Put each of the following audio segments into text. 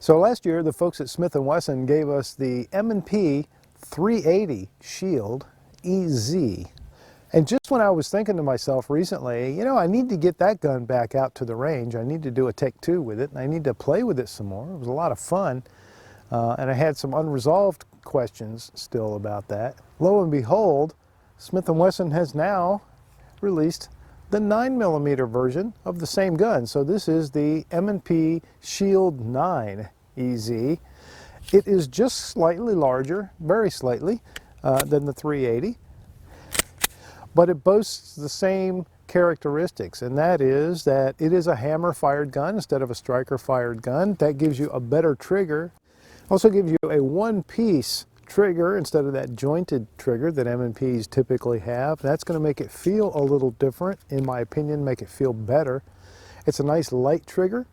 So last year, the folks at Smith & Wesson gave us the M&P 380 Shield EZ. And just when I was thinking to myself recently, you know, I need to get that gun back out to the range. I need to do a take two with it, and I need to play with it some more. It was a lot of fun, and I had some unresolved questions still about that. Lo and behold, Smith & Wesson has now released the 9mm version of the same gun. So this is the M&P Shield 9 EZ. It is just slightly larger, very slightly, than the 380, but it boasts the same characteristics, and that is that it is a hammer-fired gun instead of a striker-fired gun. That gives you a better trigger. Also gives you a one-piece trigger instead of that jointed trigger that M&Ps typically have. That's going to make it feel a little different, in my opinion, make it feel better. It's a nice light trigger,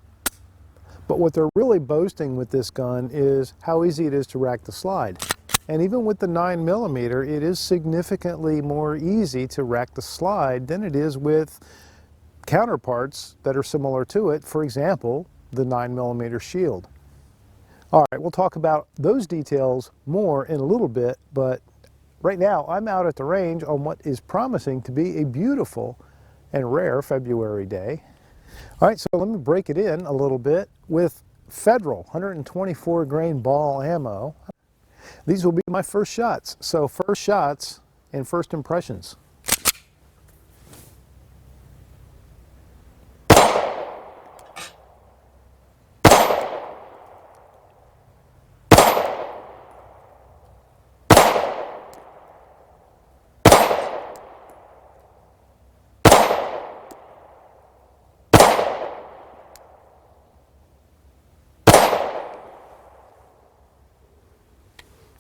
but what they're really boasting with this gun is how easy it is to rack the slide. And even with the 9mm, it is significantly more easy to rack the slide than it is with counterparts that are similar to it, for example, the 9mm Shield. All right, we'll talk about those details more in a little bit, but right now I'm out at the range on what is promising to be a beautiful and rare February day. All right, so let me break it in a little bit with Federal 124 grain ball ammo. These will be my first shots, so first shots and first impressions.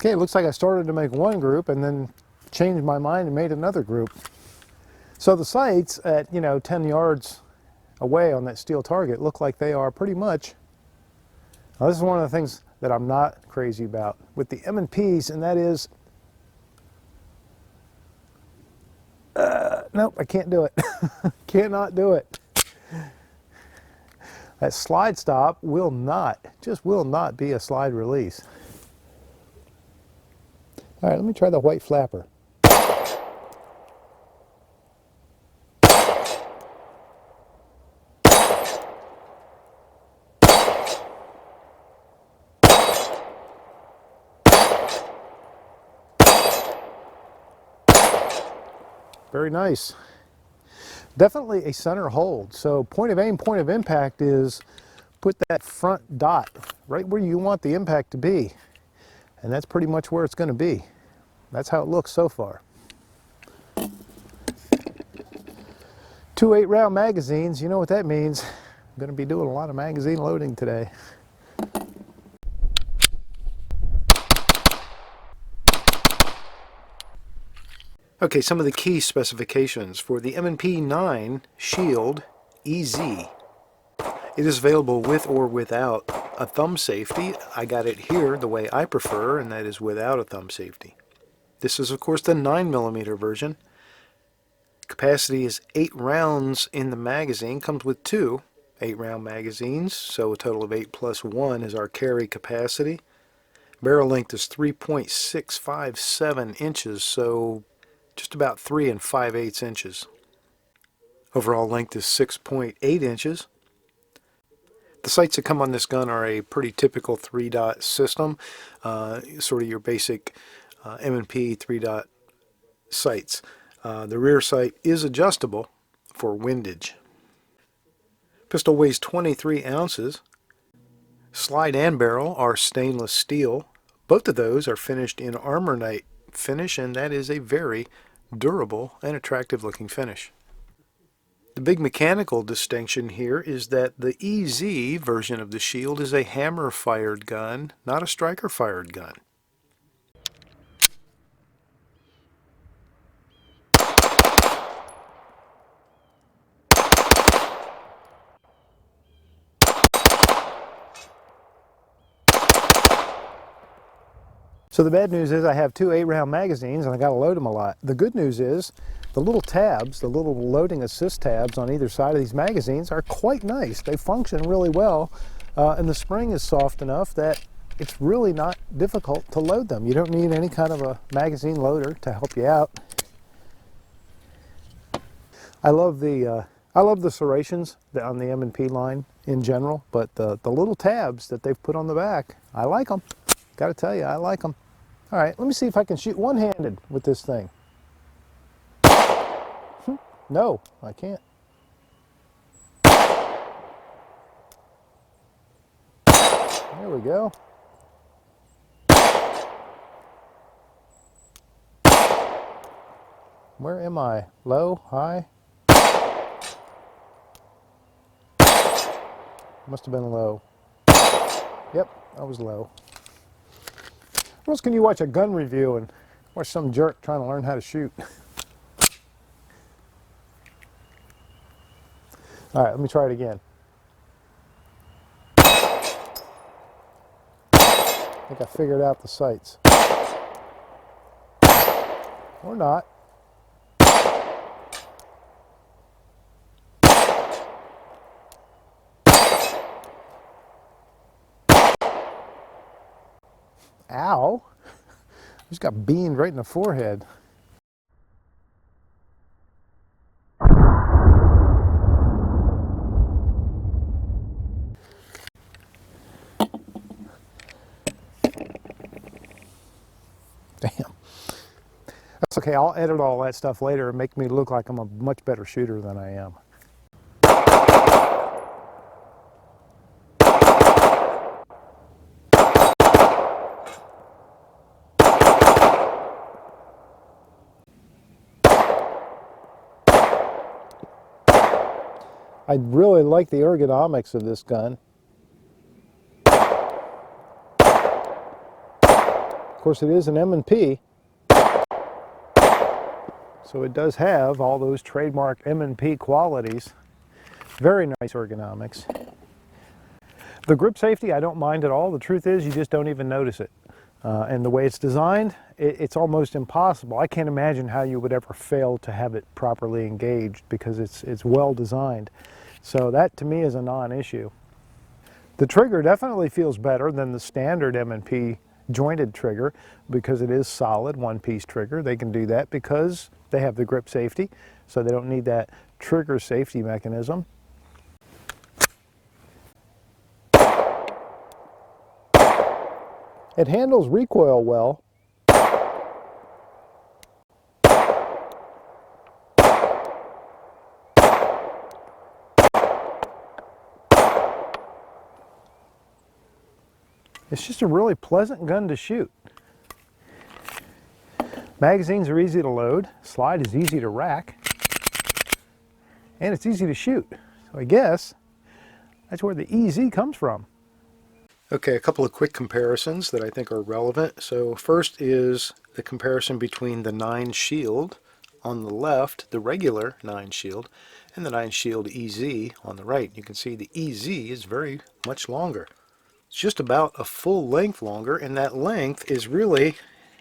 Okay, it looks like I started to make one group and then changed my mind and made another group. So the sights at, 10 yards away on that steel target look like they are pretty much. Now, this is one of the things that I'm not crazy about with the M&Ps, and that is, nope, I can't do it. Cannot do it. That slide stop will not be a slide release. All right, let me try the white flapper. Very nice. Definitely a center hold. So point of aim, point of impact is put that front dot right where you want the impact to be. And that's pretty much where it's going to be. That's how it looks so far. 2 8-round magazines, you know what that means. I'm going to be doing a lot of magazine loading today. Okay, some of the key specifications for the M&P 9 Shield EZ. It is available with or without a thumb safety. I got it here the way I prefer, and that is without a thumb safety. This is, of course, the 9mm version. Capacity is 8 rounds in the magazine. Comes with 2 8-round magazines, so a total of 8 plus 1 is our carry capacity. Barrel length is 3.657 inches, so just about 3 5/8 inches. Overall length is 6.8 inches. The sights that come on this gun are a pretty typical 3-dot system, sort of your basic M&P 3-dot sights. The rear sight is adjustable for windage. Pistol weighs 23 ounces. Slide and barrel are stainless steel. Both of those are finished in Armor Night finish, and that is a very durable and attractive looking finish. The big mechanical distinction here is that the EZ version of the Shield is a hammer-fired gun, not a striker-fired gun. So the bad news is I have 2 8-round magazines and I got to load them a lot. The good news is the little tabs, the little loading assist tabs on either side of these magazines are quite nice. They function really well. And the spring is soft enough that it's really not difficult to load them. You don't need any kind of a magazine loader to help you out. I love the serrations on the M&P line in general, but the little tabs that they've put on the back, I like them. Got to tell you, I like them. All right, let me see if I can shoot one-handed with this thing. No, I can't. There we go. Where am I? Low? High? Must have been low. Yep, I was low. Where else can you watch a gun review and watch some jerk trying to learn how to shoot? All right, let me try it again. I think I figured out the sights. Or not. Ow! Just got beamed right in the forehead. Damn. That's okay, I'll edit all that stuff later and make me look like I'm a much better shooter than I am. I really like the ergonomics of this gun. Of course, it is an M&P, so it does have all those trademark M&P qualities. Very nice ergonomics. The grip safety, I don't mind at all. The truth is, you just don't even notice it. And the way it's designed, it's almost impossible. I can't imagine how you would ever fail to have it properly engaged because it's well designed. So that to me is a non-issue. The trigger definitely feels better than the standard M&P jointed trigger because it is solid one-piece trigger. They can do that because they have the grip safety, so they don't need that trigger safety mechanism. It handles recoil well. It's just a really pleasant gun to shoot. Magazines are easy to load, slide is easy to rack, and it's easy to shoot. So I guess that's where the EZ comes from. Okay, a couple of quick comparisons that I think are relevant. So first is the comparison between the 9 Shield on the left, the regular 9 Shield, and the 9 Shield EZ on the right. You can see the EZ is very much longer. It's just about a full length longer, and that length is really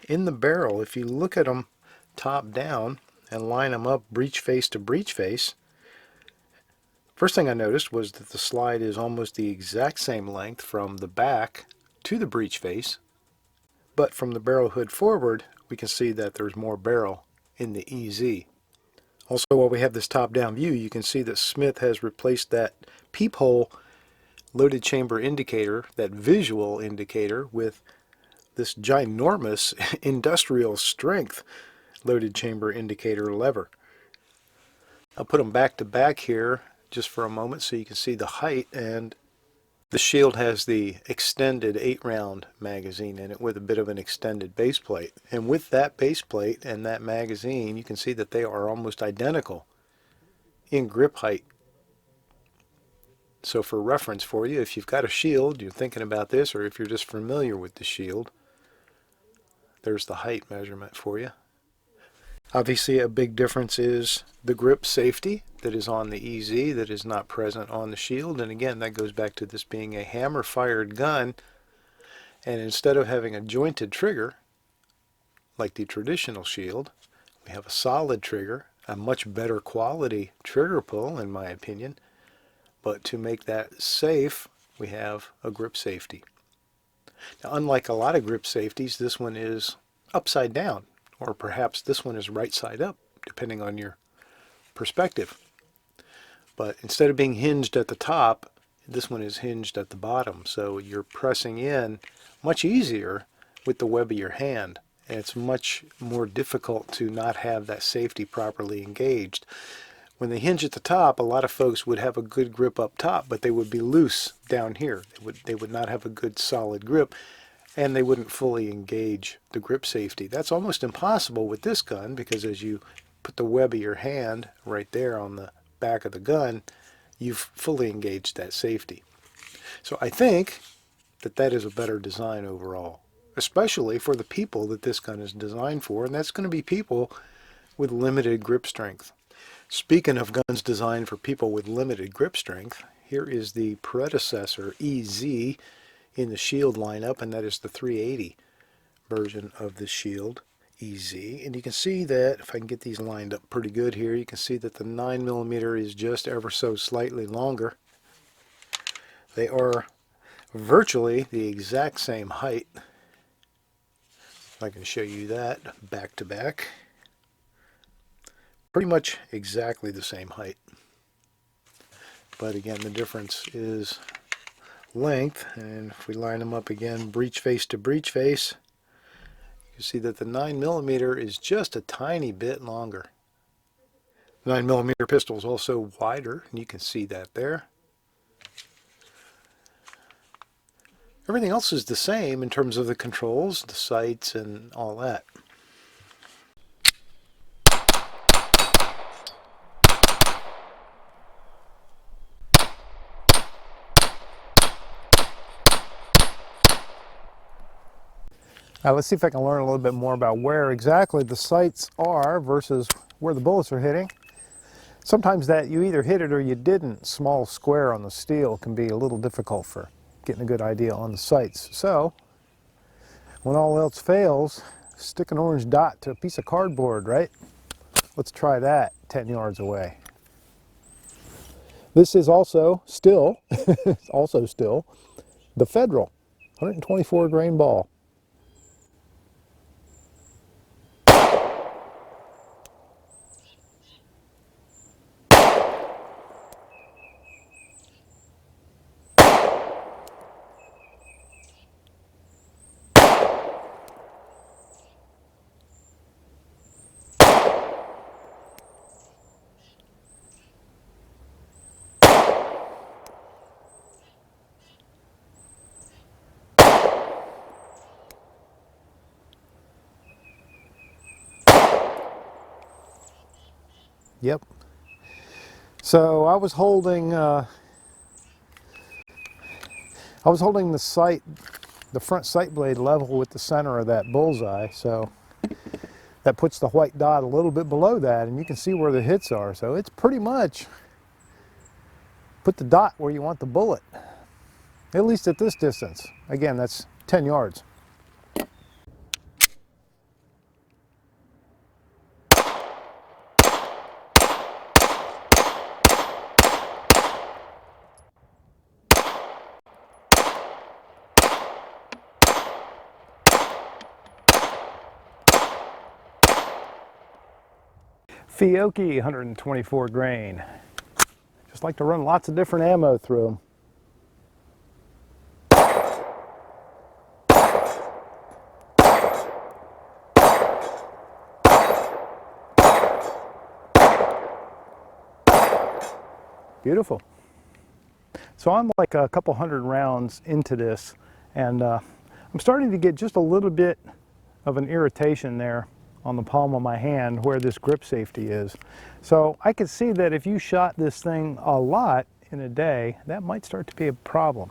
in the barrel. If you look at them top down and line them up breech face to breech face, first thing I noticed was that the slide is almost the exact same length from the back to the breech face, but from the barrel hood forward we can see that there's more barrel in the EZ. Also, while we have this top-down view, you can see that Smith has replaced that peephole loaded chamber indicator, that visual indicator, with this ginormous industrial strength loaded chamber indicator lever. I'll put them back to back here just for a moment so you can see the height, and the Shield has the extended 8-round magazine in it with a bit of an extended base plate. And with that base plate and that magazine, you can see that they are almost identical in grip height. So for reference for you, if you've got a Shield, you're thinking about this, or if you're just familiar with the Shield, there's the height measurement for you. Obviously a big difference is the grip safety that is on the EZ that is not present on the Shield. And again, that goes back to this being a hammer-fired gun, and instead of having a jointed trigger like the traditional Shield, we have a solid trigger, a much better quality trigger pull in my opinion. But to make that safe, we have a grip safety. Now, unlike a lot of grip safeties, this one is upside down, or perhaps this one is right side up, depending on your perspective. But instead of being hinged at the top, this one is hinged at the bottom, so you're pressing in much easier with the web of your hand, and it's much more difficult to not have that safety properly engaged. When they hinge at the top, a lot of folks would have a good grip up top, but they would be loose down here. They would not have a good solid grip, and they wouldn't fully engage the grip safety. That's almost impossible with this gun, because as you put the web of your hand right there on the back of the gun, you've fully engaged that safety. So I think that that is a better design overall, especially for the people that this gun is designed for, and that's going to be people with limited grip strength. Speaking of guns designed for people with limited grip strength, here is the predecessor EZ in the Shield lineup, and that is the 380 version of the Shield EZ. And you can see that, if I can get these lined up pretty good here, you can see that the 9mm is just ever so slightly longer. They are virtually the exact same height. I can show you that back to back. Pretty much exactly the same height. But again, the difference is length, and if we line them up again, breech face to breech face, you see that the 9mm is just a tiny bit longer. The 9mm pistol is also wider, and you can see that there. Everything else is the same in terms of the controls, the sights, and all that. Now let's see if I can learn a little bit more about where exactly the sights are versus where the bullets are hitting. Sometimes that you either hit it or you didn't. Small square on the steel can be a little difficult for getting a good idea on the sights. So when all else fails, stick an orange dot to a piece of cardboard, right? Let's try that 10 yards away. This is also still, the Federal 124 grain ball. Yep. So I was holding the sight, the front sight blade level with the center of that bullseye. So that puts the white dot a little bit below that, and you can see where the hits are. So it's pretty much put the dot where you want the bullet, at least at this distance. Again, that's 10 yards. Fiocchi 124 grain. Just like to run lots of different ammo through them. Beautiful. So I'm like a couple hundred rounds into this, and I'm starting to get just a little bit of an irritation there on the palm of my hand where this grip safety is. So I could see that if you shot this thing a lot in a day, that might start to be a problem.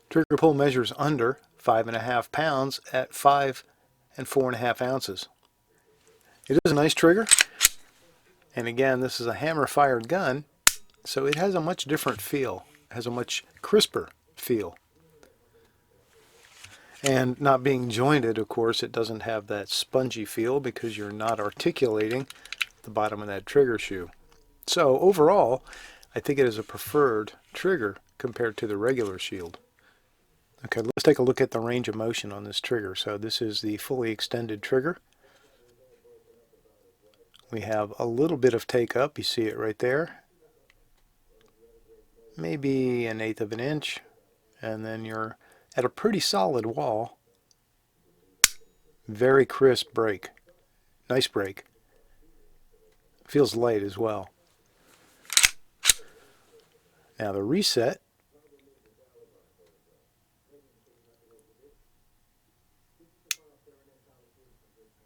Trigger pull measures under 5.5 pounds at 5 4.5 ounces. It is a nice trigger, and again, this is a hammer fired gun, so it has a much different feel has a much crisper feel. And not being jointed, of course, it doesn't have that spongy feel because you're not articulating the bottom of that trigger shoe. So overall, I think it is a preferred trigger compared to the regular Shield. Okay, let's take a look at the range of motion on this trigger. So this is the fully extended trigger. We have a little bit of take up, you see it right there. Maybe 1/8 of an inch, and then you're at a pretty solid wall. Very crisp break. Nice break. Feels light as well. Now the reset.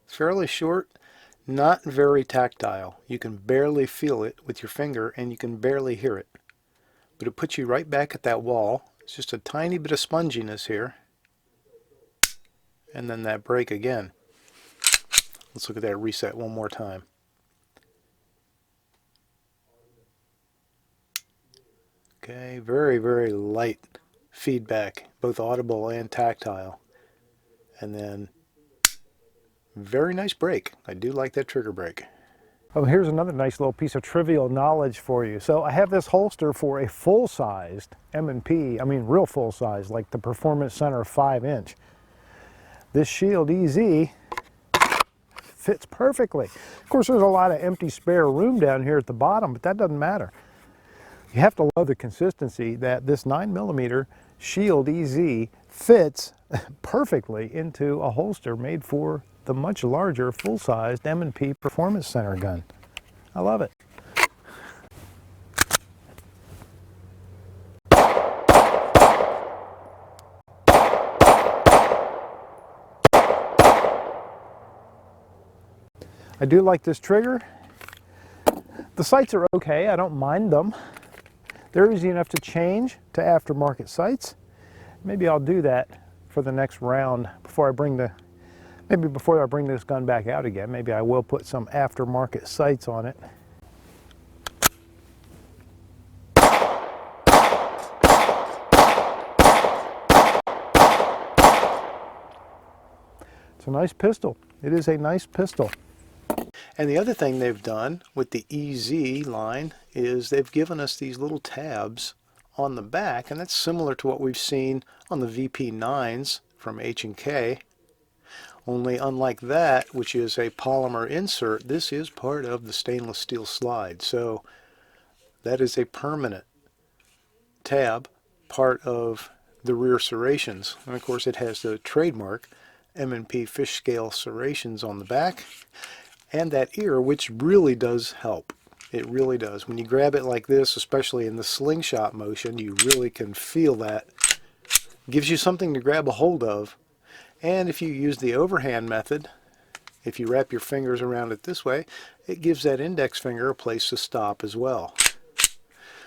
Fairly short, not very tactile. You can barely feel it with your finger and you can barely hear it. But it puts you right back at that wall. It's just a tiny bit of sponginess here. And then that break again. Let's look at that reset one more time. Okay, very, very light feedback, both audible and tactile. And then very nice break. I do like that trigger break. Oh, here's another nice little piece of trivial knowledge for you. So I have this holster for a full-sized M&P, I mean real full-size, like the Performance Center 5-inch. This Shield EZ fits perfectly. Of course, there's a lot of empty spare room down here at the bottom, but that doesn't matter. You have to love the consistency that this 9mm Shield EZ fits perfectly into a holster made for the much larger full-sized M&P Performance Center gun. I love it. I do like this trigger. The sights are okay, I don't mind them. They're easy enough to change to aftermarket sights. Maybe I'll do that for the next round before I bring this gun back out again. Maybe I will put some aftermarket sights on it. It's a nice pistol. It is a nice pistol. And the other thing they've done with the EZ line is they've given us these little tabs on the back, and that's similar to what we've seen on the VP9s from H&K. Only unlike that, which is a polymer insert, this is part of the stainless steel slide. So that is a permanent tab, part of the rear serrations. And of course it has the trademark M&P fish scale serrations on the back. And that ear, which really does help. It really does. When you grab it like this, especially in the slingshot motion, you really can feel that. It gives you something to grab a hold of. And if you use the overhand method, if you wrap your fingers around it this way, it gives that index finger a place to stop as well.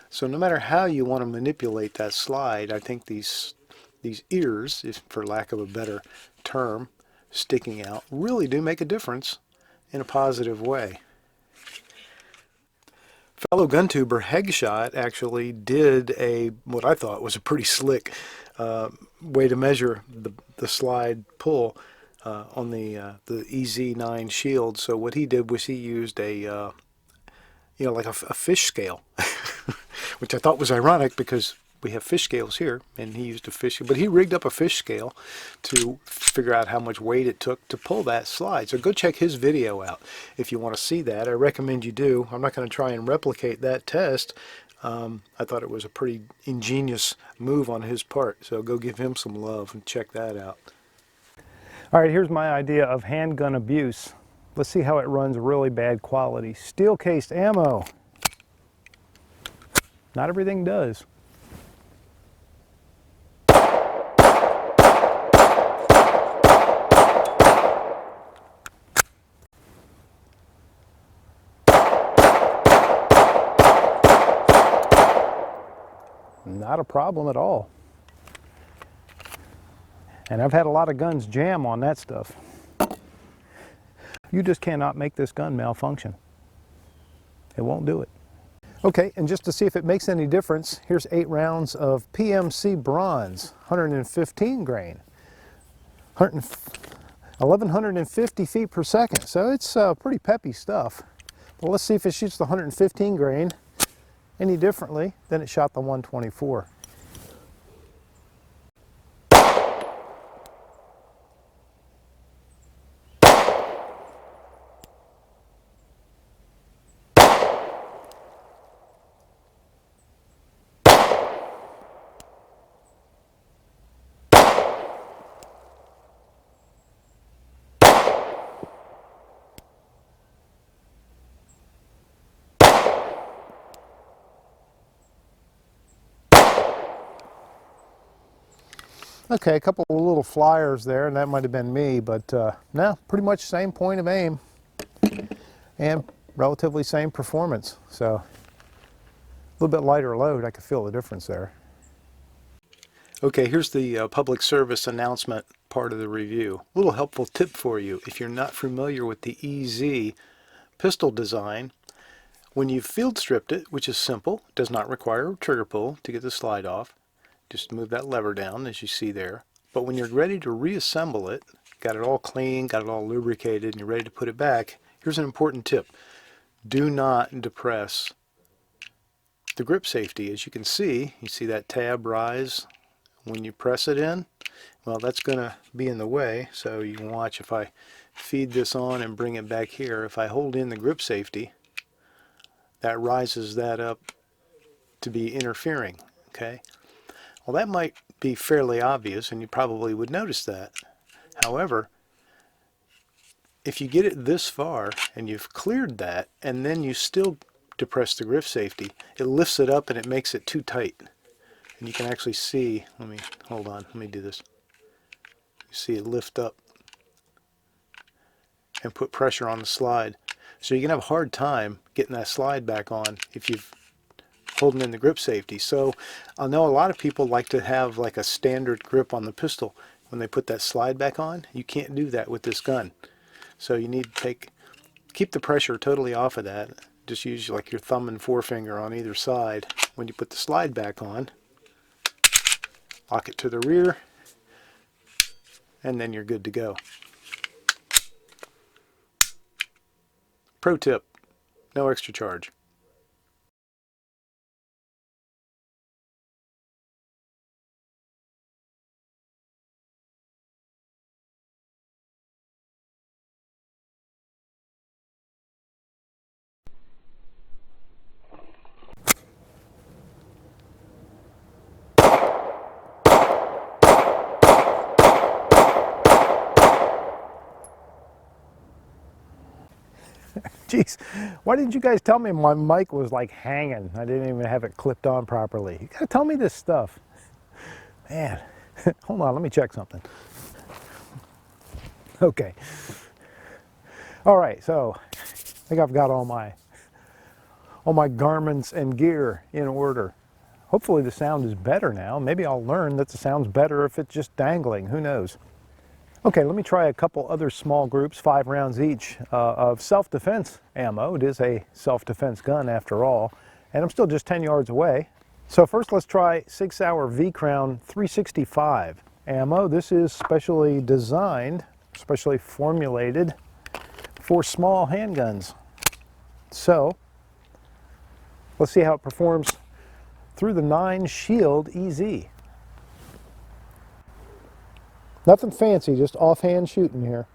So no matter how you want to manipulate that slide, I think these ears, if for lack of a better term, sticking out, really do make a difference in a positive way. Fellow gun tuber Hegshot actually did what I thought was a pretty slick way to measure the slide pull on the EZ9 Shield. So what he did was he used like a fish scale, which I thought was ironic because we have fish scales here, and he used a fish, but he rigged up a fish scale to figure out how much weight it took to pull that slide. So go check his video out if you want to see that. I recommend you do. I'm not going to try and replicate that test. I thought it was a pretty ingenious move on his part, so go give him some love and check that out. All right, here's my idea of handgun abuse. Let's see how it runs really bad quality. Steel-cased ammo. Not everything does. Not a problem at all. And I've had a lot of guns jam on that stuff. You just cannot make this gun malfunction. It won't do it. Okay, and just to see if it makes any difference, here's 8 rounds of PMC bronze, 115 grain, 1150 feet per second. So it's pretty peppy stuff. Well, let's see if it shoots the 115 grain any differently than it shot the 124. Okay, a couple of little flyers there, and that might have been me, but no, pretty much same point of aim and relatively same performance. So a little bit lighter load, I could feel the difference there. Okay, here's the public service announcement part of the review. A little helpful tip for you if you're not familiar with the EZ pistol design. When you've field stripped it, which is simple, does not require a trigger pull to get the slide off, just move that lever down as you see there. But when you're ready to reassemble it, got it all clean, got it all lubricated, and you're ready to put it back, here's an important tip. Do not depress the grip safety. As you can see, you see that tab rise when you press it in. Well, that's going to be in the way, so you can watch if I feed this on and bring it back here. If I hold in the grip safety, that rises that up to be interfering, okay? Well, that might be fairly obvious, and you probably would notice that. However, if you get it this far and you've cleared that, and then you still depress the grip safety, it lifts it up and it makes it too tight. And you can actually see, hold on, let me do this. You see it lift up and put pressure on the slide. So you can have a hard time getting that slide back on if you've holding in the grip safety. So I know a lot of people like to have like a standard grip on the pistol when they put that slide back on. You can't do that with this gun. So you need to keep the pressure totally off of that. Just use like your thumb and forefinger on either side when you put the slide back on. Lock it to the rear, and then you're good to go. Pro tip, no extra charge. Jeez, why didn't you guys tell me my mic was like hanging? I didn't even have it clipped on properly. You gotta tell me this stuff. Man, hold on, let me check something. Okay. All right, so I think I've got all my garments and gear in order. Hopefully the sound is better now. Maybe I'll learn that the sound's better if it's just dangling, who knows. Okay, let me try a couple other small groups, 5 rounds each, of self-defense ammo. It is a self-defense gun after all, and I'm still just 10 yards away. So first let's try 6 Hour V-Crown 365 ammo. This is specially designed, specially formulated for small handguns. So let's see how it performs through the 9 Shield EZ. Nothing fancy, just offhand shooting here.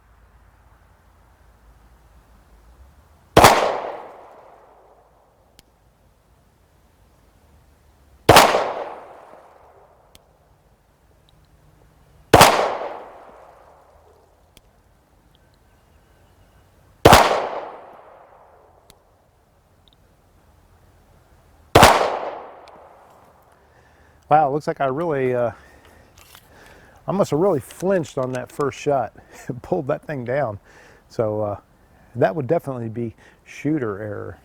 Wow, it looks like I must have really flinched on that first shot and pulled that thing down. So that would definitely be shooter error.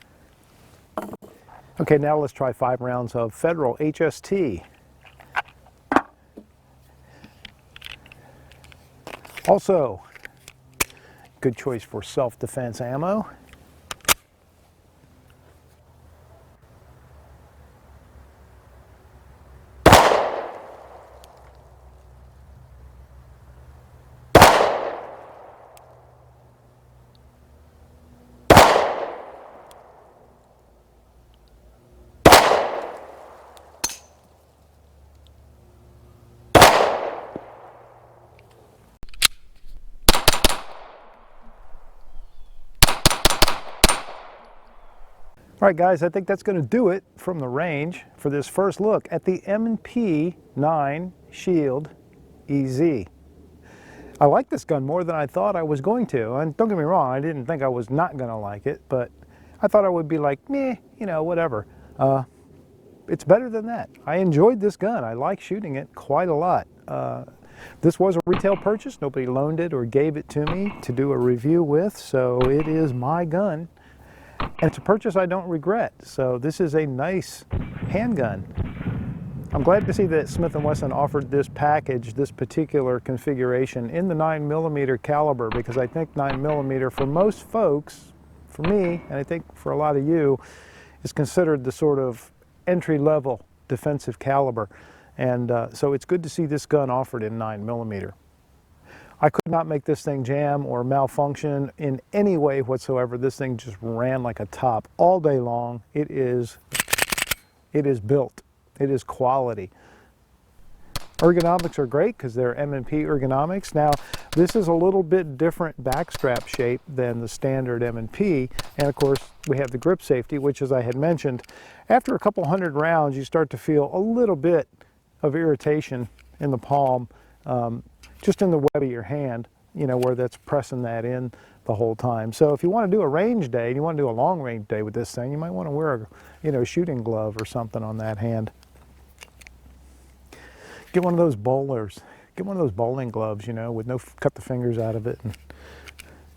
Okay, now let's try 5 rounds of Federal HST. Also, good choice for self-defense ammo. All right, guys, I think that's going to do it from the range for this first look at the M&P 9 Shield EZ. I like this gun more than I thought I was going to. And don't get me wrong, I didn't think I was not going to like it, but I thought I would be like, meh, you know, whatever. It's better than that. I enjoyed this gun. I like shooting it quite a lot. This was a retail purchase. Nobody loaned it or gave it to me to do a review with, so it is my gun. And it's a purchase I don't regret. So this is a nice handgun. I'm glad to see that Smith & Wesson offered this package, this particular configuration in the 9mm caliber, because I think 9mm for most folks, for me, and I think for a lot of you, is considered the sort of entry-level defensive caliber. And so it's good to see this gun offered in 9mm. I could not make this thing jam or malfunction in any way whatsoever. This thing just ran like a top all day long. It is built. It is quality. Ergonomics are great because they're M&P ergonomics. Now, this is a little bit different backstrap shape than the standard M&P. And of course, we have the grip safety, which, as I had mentioned, after a couple hundred rounds, you start to feel a little bit of irritation in the palm, just in the web of your hand, you know, where that's pressing that in the whole time. So if you want to do a range day, and you want to do a long range day with this thing, you might want to wear a, you know, shooting glove or something on that hand. Get one of those bowlers. Get one of those bowling gloves, you know, with no, cut the fingers out of it, and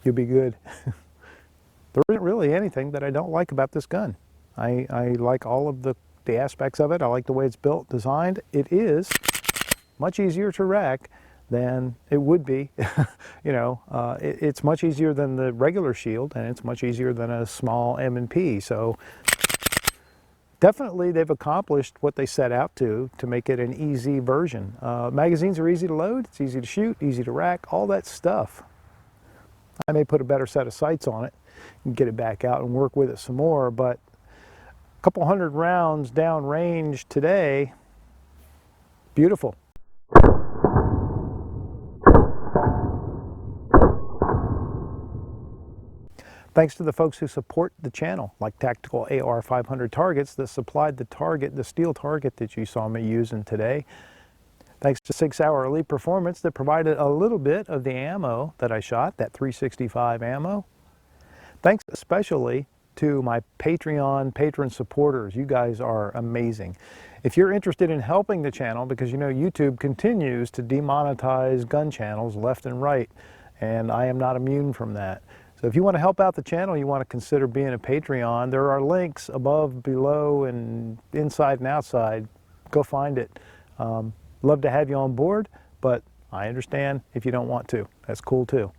you'll be good. There isn't really anything that I don't like about this gun. I like all of the aspects of it. I like the way it's built, designed. It is much easier to rack than it would be. You know, it's much easier than the regular Shield, and it's much easier than a small M&P. So definitely they've accomplished what they set out to make it an easy version. Magazines are easy to load, it's easy to shoot, easy to rack, all that stuff. I may put a better set of sights on it and get it back out and work with it some more, but a couple hundred rounds down range today, beautiful. Thanks to the folks who support the channel, like Tactical AR 500 Targets that supplied the target, the steel target that you saw me using today. Thanks to 6 Hour Elite Performance that provided a little bit of the ammo that I shot, that 365 ammo. Thanks especially to my Patreon patron supporters. You guys are amazing. If you're interested in helping the channel, because you know YouTube continues to demonetize gun channels left and right, and I am not immune from that. So if you want to help out the channel, you want to consider being a Patreon, there are links above, below, and inside and outside. Go find it. Love to have you on board, but I understand if you don't want to. That's cool too.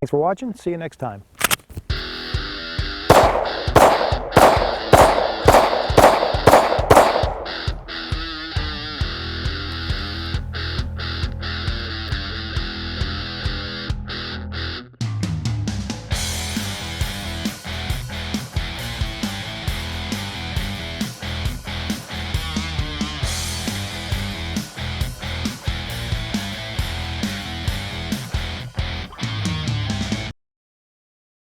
Thanks for watching. See you next time.